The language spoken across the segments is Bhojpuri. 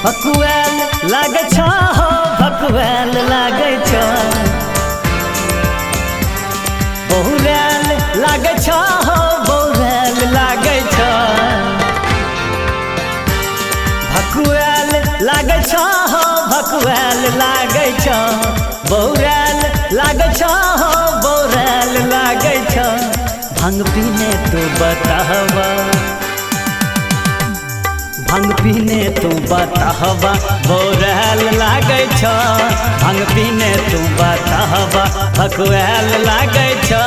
भकुआल लागे छ हो भकुआल लागे छ बहुराल लागे छ हो बहुराल लागे छ भकुआल लागे छ हो भकुआल लागे छ बहुराल लागे छ हो बहुराल लागे छ भांग पीने तो बतावा भांग पीने तू बतावा बहुराल लागे छ भांग पीने तू बतावा भकुआल लागे छ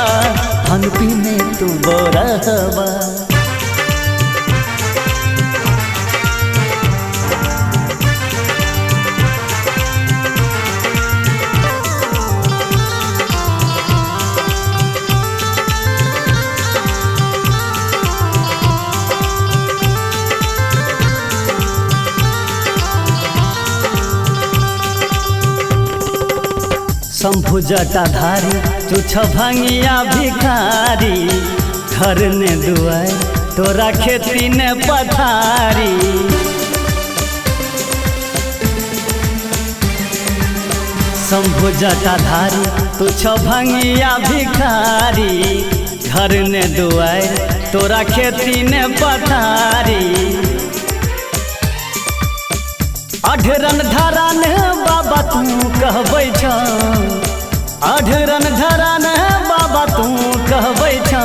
भांग पीने तू बहुरावा शंभु जटाधारी तू छ भंगिया भिखारी घर ने दुआर तोरा खेती ने पथारी शंभु जटाधारी तू छ भंगिया भिखारी घर ने दुआर तोरा खेती ने पथारी अढरन धरान बाबा तू कहबै छ अढरन धरान बाबा तू कहबै छ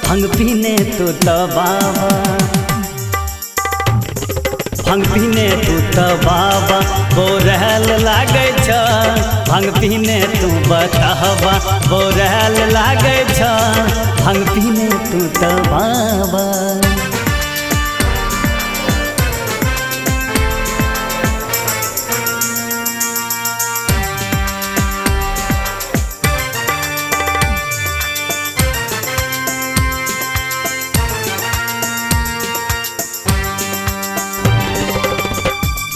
भांग पीने तू त बाबा भांग पीने तू त बाबा बहुराल लागे छ भांग पीने तू बतावा बहुराल लागे छ भांग पीने तू त बाबा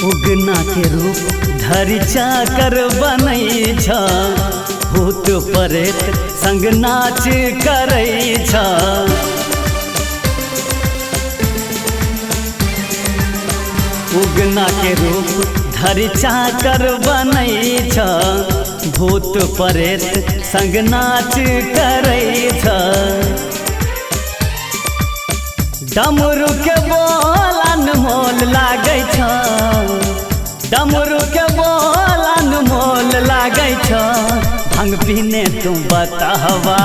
उगना के रूप धरि चाकर बनै छ भूत प्रेत संग नाच करै छ उगना के रूप धरि चाकर बनै छ भूत प्रेत संग नाच करै छ डमरू के बोलन मोल लागे छ डमरू के बोलन मोल लागे छ भांग पीने तू बतावा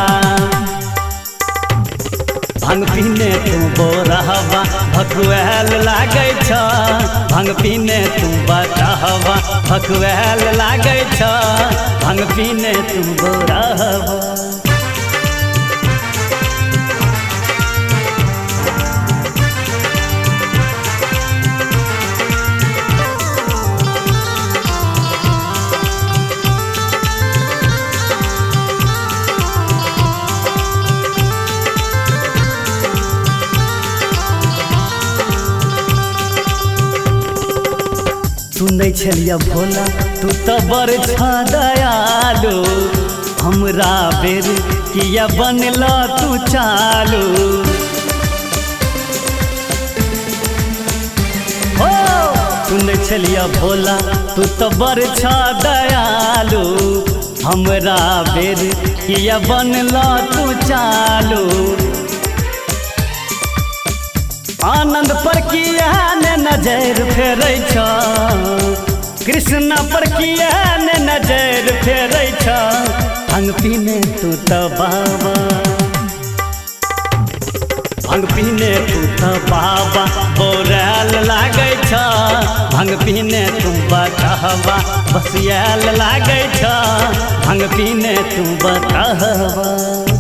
भांग पीने तू बोरावा भकुआल लागे छ भांग पीने तू बतावा भकुआल लागे छ भांग पीने तू बोरावा सुनै छलिया भोला तू तो बड़ छ दयालु हमरा बेर किया बनला तू चालू हो सुनै छलिया भोला तू तो बड़ छ दयालु हमरा बेर किया बनला तू चालू आनंद पर किया ने नजर फेरै छ कृष्ण पर किया ने नजर फेरै छ भांग पीने तू त बाबा भांग पीने तू त बाबा बहुराल लागे छ भांग पीने तू बतावा बसियाल लागे छ भांग पीने तू बतावा।